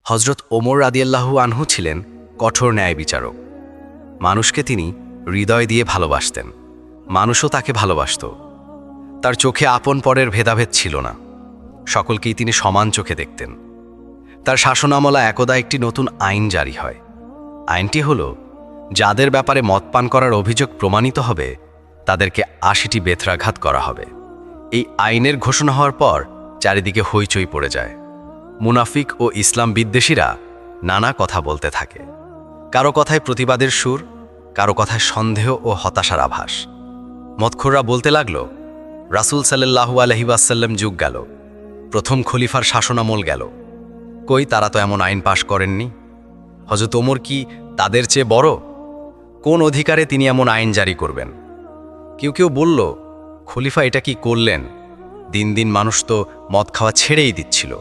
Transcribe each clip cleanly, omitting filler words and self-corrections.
হজরত ওমর রাদিয়াল্লাহু আনহু ছিলেন কঠোর ন্যায় বিচারক। মানুষকে তিনি হৃদয় দিয়ে ভালোবাসতেন, মানুষও তাকে ভালোবাসত। তার চোখে আপন পরের ভেদাভেদ ছিল না, সকলকেই তিনি সমান চোখে দেখতেন। তার শাসনামলা একদা একটি নতুন আইন জারি হয়। আইনটি হল, যাদের ব্যাপারে মদ পান করার অভিযোগ প্রমাণিত হবে তাদেরকে ৮০টি বেত্রাঘাত করা হবে। এই আইনের ঘোষণা হওয়ার পর চারিদিকে হইচই পড়ে যায়। মুনাফিক ও ইসলাম বিদ্বেষীরা নানা কথা বলতে থাকে, কারো কথায় প্রতিবাদের সুর, কারো কথায় সন্দেহ ও হতাশার আভাস। মদখোররা বলতে লাগল, রাসূল সাল্লাল্লাহু আলাইহি ওয়াসাল্লাম যুগ গেল, প্রথম খলিফার শাসনামল গেল, কই তারা তো এমন আইন পাশ করেননি। হযরত ওমর কি তাদের চেয়ে বড়? কোন অধিকারে তিনি এমন আইন জারি করবেন? কেউ কেউ বলল, খলিফা এটা কি করলেন? দিন দিন মানুষ তো মদ খাওয়া ছেড়েই দিচ্ছিল,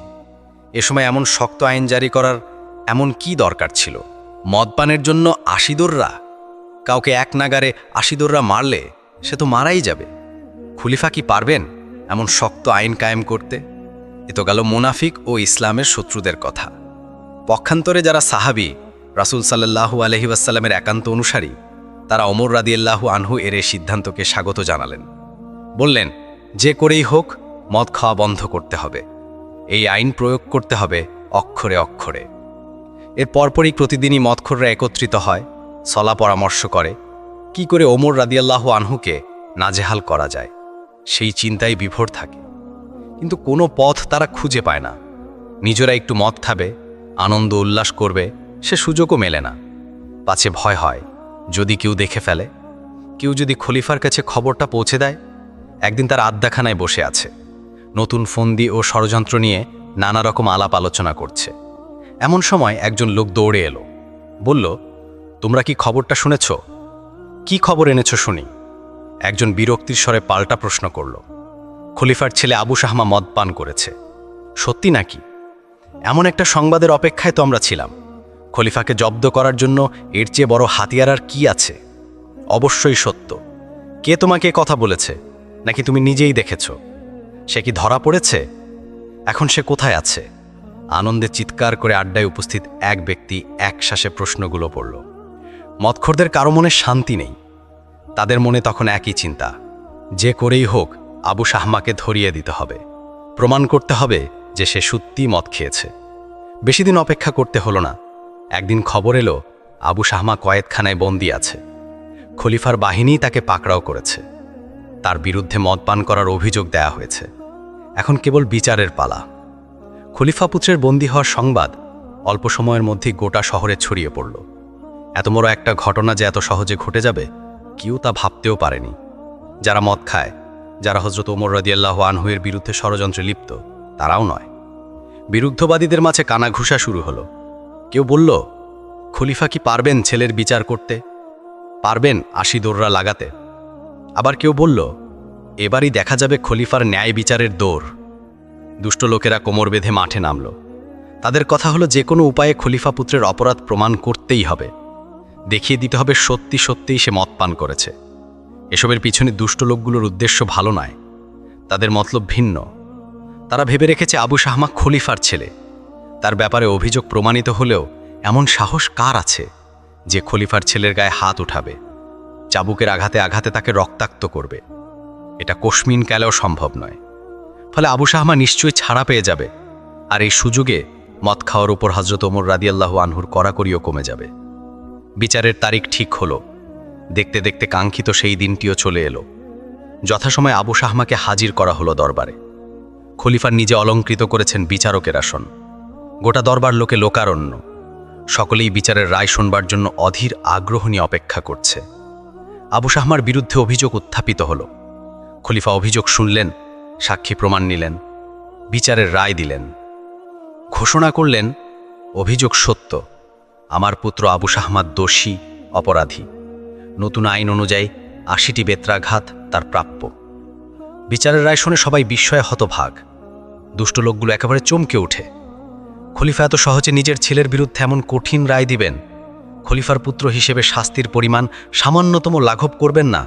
এ সময় এমন শক্ত আইন জারি করার এমন কি দরকার ছিল? মদপানের জন্য ৮০ দোররা? কাউকে এক নাগারে ৮০ দোররা মারলে সে তো মারাই যাবে। খলিফা কি পারবেন এমন শক্ত আইন কায়েম করতে? এ তো গেল মুনাফিক ও ইসলামের শত্রুদের কথা। পক্ষান্তরে যারা সাহাবী, রাসূল সাল্লাল্লাহু আলাইহি ওয়াসাল্লামের একান্ত অনুসারী, তারা ওমর রাদিয়াল্লাহু আনহু এর এই সিদ্ধান্তকে স্বাগত জানালেন। বললেন, যে করেই হোক মদ খাওয়া বন্ধ করতে হবে, এই আইন প্রয়োগ করতে হবে অক্ষরে অক্ষরে। এর পরপরই প্রতিদিনই মদখোররা একত্রিত হয়, সলা পরামর্শ করে কি করে ওমর রাদিয়াল্লাহু আনহুকে নাজেহাল করা যায়, সেই চিন্তায় বিভোর থাকে। কিন্তু কোনো পথ তারা খুঁজে পায় না। নিজেরা একটু মদ খাবে, আনন্দ উল্লাস করবে, সে সুযোগও মেলে না। পাছে ভয় হয়, যদি কেউ দেখে ফেলে, কেউ যদি খলিফার কাছে খবরটা পৌঁছে দেয়। একদিন তার আড্ডাখানায় বসে আছে, নতুন ফন্দি ও ষড়যন্ত্র নিয়ে নানা রকম আলাপ আলোচনা করছে। এমন সময় একজন লোক দৌড়ে এলো, বলল, তোমরা কি খবরটা শুনেছ? কি খবর এনেছ শুনি? একজন বিরক্তির স্বরে পাল্টা প্রশ্ন করল, খলিফার ছেলে আবু শাহমা মদ পান করেছে। সত্যি নাকি? এমন একটা সংবাদের অপেক্ষায় তো আমরা ছিলাম। খলিফাকে জব্দ করার জন্য এর চেয়ে বড় হাতিয়ার আর কি আছে? অবশ্যই সত্য। কে তোমাকে কথা বলেছে, নাকি তুমি নিজেই দেখেছ? সে কি ধরা পড়েছে? এখন সে কোথায় আছে? আনন্দে চিৎকার করে আড্ডায় উপস্থিত এক ব্যক্তি একশ্বাসে প্রশ্নগুলো পড়ল। মদখোরদের কারো মনে শান্তি নেই। তাদের মনে তখন একই চিন্তা, যে করেই হোক আবু শাহমাকে ধরিয়ে দিতে হবে, প্রমাণ করতে হবে যে সে সত্যিই মদ খেয়েছে। বেশি দিন অপেক্ষা করতে হলো না। একদিন খবর এলো আবু শাহমা কয়েদখানায় বন্দী আছে। খলিফার বাহিনী তাকে পাকড়াও করেছে। তার বিরুদ্ধে মদ পান করার অভিযোগ দেয়া হয়েছে। এখন কেবল বিচারের পালা। খলিফা পুত্রের বন্দী হওয়ার সংবাদ অল্প সময়ের মধ্যেই গোটা শহরে ছড়িয়ে পড়ল। এত বড় একটা ঘটনা যে এত সহজে ঘটে যাবে কেউ তা ভাবতেও পারেনি। যারা মদ খায়, যারা হযরত ওমর রাদিয়াল্লাহু আনহু এর বিরুদ্ধে ষড়যন্ত্রে লিপ্ত, তারাও নয়। বিরুদ্ধবাদীদের মাঝে কানাঘুষা শুরু হলো। কেউ বলল, খলিফা কি পারবেন ছেলের বিচার করতে? পারবেন ৮০ দোররা লাগাতে? আবার কেউ বলল, এবারই দেখা যাবে খলিফার ন্যায় বিচারের দৌড়। দুষ্ট লোকেরা কোমর বেঁধে মাঠে নামল। তাদের কথা হলো, যে কোনো উপায়ে খলিফা পুত্রের অপরাধ প্রমাণ করতেই হবে, দেখিয়ে দিতে হবে সত্যি সত্যিই সে মদ পান করেছে। এসবের পিছনে দুষ্ট লোকগুলোর উদ্দেশ্য ভালো নয়, তাদের মতলব ভিন্ন। তারা ভেবে রেখেছে আবু শাহমা খলিফার ছেলে। তার ব্যাপারে অভিযোগ প্রমাণিত হলেও এমন সাহস কার আছে যে খলিফার ছেলের গায়ে হাত উঠাবে, চাবুকের আঘাতে আঘাতে তাকে রক্তাক্ত করবে? এটা কোশমিন কালেও সম্ভব নয়। ফলে আবু শাহমা নিশ্চয়ই ছাড়া পেয়ে যাবে, আর এই সুযোগে মদ খাওয়ার উপর হযরত ওমর রাদিয়াল্লাহু আনহুর কড়াকড়িও কমে যাবে। বিচারের তারিখ ঠিক হলো। দেখতে দেখতে কাঙ্ক্ষিত সেই দিনটিও চলে এলো। যথাসময়ে আবু শাহমাকে হাজির করা হলো দরবারে। খলিফার নিজে অলঙ্কৃত করেছেন বিচারকের আসন। গোটা দরবার লোকে লোকারণ্য। সকলেই বিচারের রায় শুনবার জন্য অধীর আগ্রহ নিয়ে অপেক্ষা করছে। আবু শাহমার বিরুদ্ধে অভিযোগ উত্থাপিত হল। খলিফা অভিযোগ শুনলেন, সাক্ষী প্রমাণ নিলেন, বিচারের রায় দিলেন। ঘোষণা করলেন, অভিযোগ সত্য, আমার পুত্র আবু শাহমা দোষী, অপরাধী। নতুন আইন অনুযায়ী ৮০টি বেত্রাঘাত তার প্রাপ্য। বিচারের রায় শুনে সবাই বিস্ময়ে হতভাগ। দুষ্ট লোকগুলো একেবারে চমকে ওঠে। খলিফা এত সহজে নিজের ছেলের বিরুদ্ধে এমন কঠিন রায় দিবেন? খলিফার পুত্র হিসেবে শাস্তির পরিমাণ সামান্যতম লাঘব করবেন না?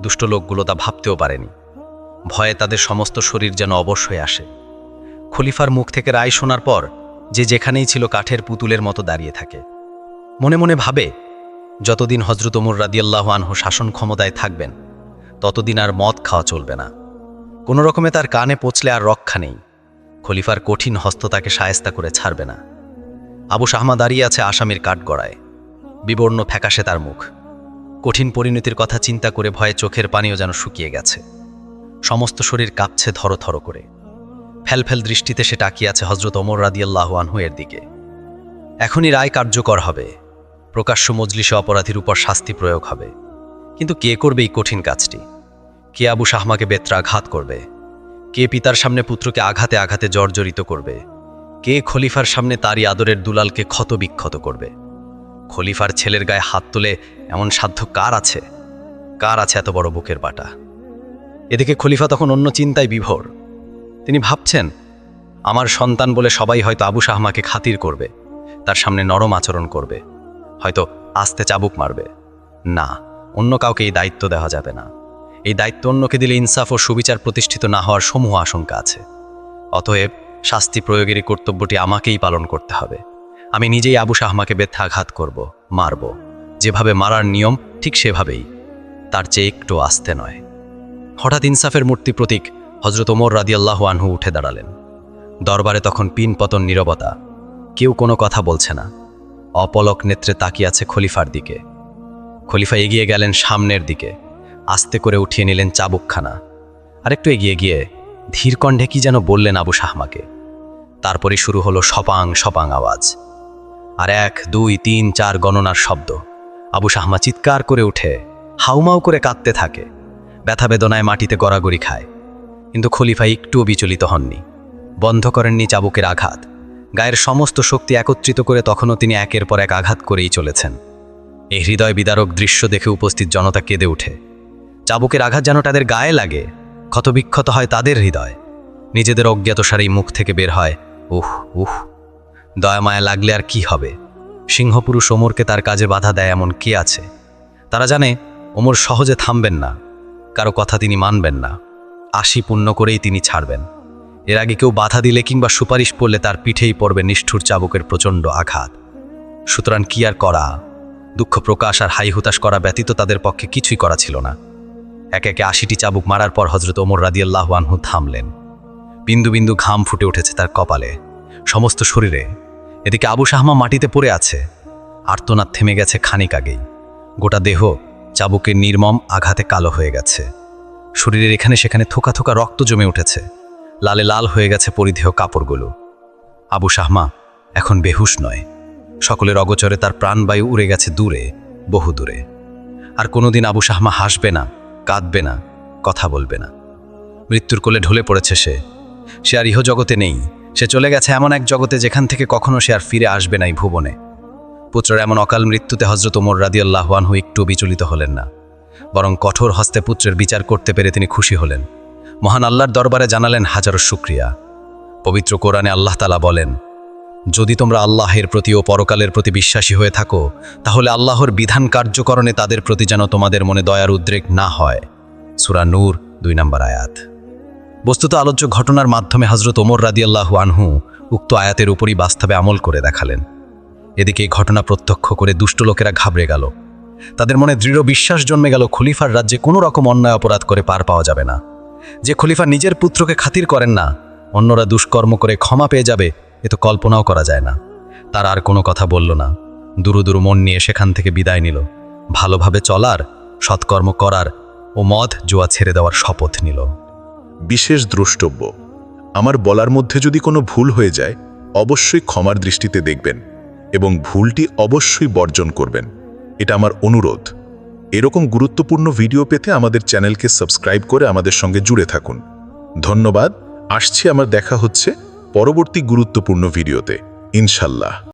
দুষ্ট লোকগুলো তা ভাবতেও পারেনি। ভয়ে তাদের সমস্ত শরীর যেন অবশ হয়ে আসে। খলিফার মুখ থেকে রায় শোনার পর যে যেখানেই ছিল কাঠের পুতুলের মতো দাঁড়িয়ে থাকে। মনে মনে ভাবে, যতদিন হজরত ওমর রাদিয়াল্লাহু আনহু শাসন ক্ষমতায় থাকবেন ততদিন আর মদ খাওয়া চলবে না। কোনো রকমে তার কানে পৌঁছলে আর রক্ষা নেই। খলিফার কঠিন হস্ত তাকে শায়েস্তা করে ছাড়বে না। আবু শাহমা দাঁড়িয়ে আছে আসামির কাঠগড়ায়। বিবর্ণ ফ্যাকাশে তার মুখ। কঠিন পরিণতির কথা চিন্তা করে ভয়ে চোখের পানিও যেন শুকিয়ে গেছে। সমস্ত শরীর কাঁপছে থরথর করে। ফেলফেল দৃষ্টিতে সে তাকিয়ে আছে হজরত ওমর রাদিয়াল্লাহু আনহু এর দিকে। এখনই রায় কার্যকর হবে। প্রকাশ্য মজলিসে অপরাধীর উপর শাস্তি প্রয়োগ হবে। কিন্তু কে করবে এই কঠিন কাজটি? কে আবু শাহমাকে বেত্রাঘাত করবে? কে পিতার সামনে পুত্রকে আঘাতে আঘাতে জর্জরিত করবে? কে খলিফার সামনে তারই আদরের দুলালকে ক্ষতবিক্ষত করবে? খলিফার ছেলের গায়ে হাত তুলে এমন সাধ্য কার আছে? কার আছে এত বড় বুকের বাটা? এদিকে খলিফা তখন অন্য চিন্তায় বিভোর। তিনি ভাবছেন, আমার সন্তান বলে সবাই হয়তো আবু শাহমাকে খাতির করবে, তার সামনে নরম আচরণ করবে, হয়তো আস্তে চাবুক মারবে। না, অন্য কাউকে এই দায়িত্ব দেওয়া যাবে না। এই দায়িত্ব অন্যকে দিলে ইনসাফ ও সুবিচার প্রতিষ্ঠিত না হওয়ার সমূহ আশঙ্কা আছে। অতএব শাস্তি প্রয়োগেরই কর্তব্যটি আমাকেই পালন করতে হবে। আমি নিজেই আবু শাহমাকে বেত্রাঘাত করব, মারব। যেভাবে মারার নিয়ম ঠিক সেভাবেই, তার চেয়ে একটু আস্তে নয়। হঠাৎ ইনসাফের মূর্তি প্রতীক হজরত ওমর রাদিয়াল্লাহু আনহু উঠে দাঁড়ালেন। দরবারে তখন পিনপতন নীরবতা। কেউ কোনো কথা বলছে না। অপলক নেত্রে তাকিয়ে আছে খলিফার দিকে। খলিফা এগিয়ে গেলেন সামনের দিকে। আস্তে করে উঠিয়ে নিলেন চাবুকখানা। আরেকটু এগিয়ে গিয়ে ধীর কণ্ঠে কি যেন বললেন আবু শাহমাকে। তারপরে শুরু হলো সপাং সপাং আওয়াজ। আর 1, 2, 3, 4 গণনার শব্দ। আবু শাহমা চিৎকার করে উঠে হাউমাউ করে কাঁদতে থাকে। ব্যথা বেদনায় মাটিতে গড়াগড়ি খায়। কিন্তু খলিফা একটুও বিচলিত হননি। বন্ধ করেননি চাবুকের আঘাত। গায়ের সমস্ত শক্তি একত্রিত করে তখনও তিনি একের পর এক আঘাত করেই চলেছেন। এই হৃদয় বিদারক দৃশ্য দেখে উপস্থিত জনতা কেঁদে ওঠে। চাবুকের আঘাত যেন তাদের গায়ে লাগে, ক্ষতবিক্ষত হয় তাদের হৃদয়। নিজেদের অজ্ঞাতসারেই মুখ থেকে বের হয়, উহ উহ। দয়ামায়া লাগলে আর কি হবে? সিংহপুরুষ ওমরকে তার কাজে বাধা দেয় এমন কে আছে? তারা জানে ওমর সহজে থামবেন না, কারো কথা তিনি মানবেন না। আশি পূর্ণ করেই তিনি ছাড়বেন। এর আগে কেউ বাধা দিলে কিংবা সুপারিশ পড়লে তার পিঠেই পড়বে নিষ্ঠুর চাবুকের প্রচণ্ড আঘাত। সুতরাং কি আর করা? দুঃখ প্রকাশ আর হাই হুতাশ করা ব্যতীত তাদের পক্ষে কিছুই করা ছিল না। একে একে 80টি চাবুক মারার পর হজরত ওমর রাদিয়াল্লাহু আনহু থামলেন। বিন্দু বিন্দু ঘাম ফুটে উঠেছে তার কপালে, সমস্ত শরীরে। এদিকে আবু শাহমা মাটিতে পড়ে আছে। আর্তনাদ থেমে গেছে খানিক আগেই। গোটা দেহ চাবুকের নির্মম আঘাতে কালো হয়ে গেছে। শরীরের এখানে সেখানে থোকা থোকা রক্ত জমে উঠেছে। লালে লাল হয়ে গেছে পরিধেয় কাপড়গুলো। আবু শাহমা এখন বেহুশ নয়। সকলের অগোচরে তার প্রাণবায়ু উড়ে গেছে দূরে, বহু দূরে। আর কোনোদিন আবু শাহমা হাসবে না, কাঁদবে না, কথা বলবে না। মৃত্যুর কোলে ঢলে পড়েছে সে আর ইহজগতে নেই। সে চলে গেছে এমন এক জগতে যেখান থেকে কখনো সে আর ফিরে আসবে না এই ভুবনে। পুত্রের এমন অকাল মৃত্যুতে হজরত ওমর রাদিয়াল্লাহু আনহু একটু বিচলিত হলেন না, বরং কঠোর হস্তে পুত্রের বিচার করতে পেরে তিনি খুশি হলেন। মহান আল্লাহর দরবারে জানালেন হাজারো শুকরিয়া। পবিত্র কোরআনে আল্লাহ তাআলা বলেন, যদি তোমরা আল্লাহের প্রতি ও পরকালের প্রতি বিশ্বাসী হয়ে থাকো, তাহলে আল্লাহর বিধান কার্যকরণে তাদের প্রতি যেন তোমাদের মনে দয়ার উদ্রেক না হয়। সূরা নূর 2 নম্বর আয়াত। বস্তুত আলোচ্য ঘটনার মাধ্যমে হজরত ওমর রাদিয়াল্লাহু আনহু উক্ত আয়াতের উপরই বাস্তবে আমল করে দেখালেন। এদিকে এই ঘটনা প্রত্যক্ষ করে দুষ্ট লোকেরা ঘাবড়ে গেল। তাদের মনে দৃঢ় বিশ্বাস জন্মে গেল খলিফার রাজ্যে কোনো রকম অন্যায় অপরাধ করে পার পাওয়া যাবে না। যে খলিফা নিজের পুত্রকে খাতির করেন না, অন্যরা দুষ্কর্ম করে ক্ষমা পেয়ে যাবে, এ তো কল্পনাও করা যায় না। তার আর কোনো কথা বলল না। দুরু দুরু মন নিয়ে সেখান থেকে বিদায় নিল। ভালোভাবে চলার, সৎকর্ম করার ও মদ জুয়া ছেড়ে দেওয়ার শপথ নিল। বিশেষ দ্রষ্টব্য, আমার বলার মধ্যে যদি কোনো ভুল হয়ে যায় অবশ্যই ক্ষমার দৃষ্টিতে দেখবেন এবং ভুলটি অবশ্যই বর্জন করবেন, এটা আমার অনুরোধ। এরকম গুরুত্বপূর্ণ ভিডিও পেতে আমাদের চ্যানেলকে সাবস্ক্রাইব করে আমাদের সঙ্গে জুড়ে থাকুন। ধন্যবাদ। আসছি, আমার দেখা হচ্ছে পরবর্তী গুরুত্বপূর্ণ ভিডিওতে ইনশাল্লাহ।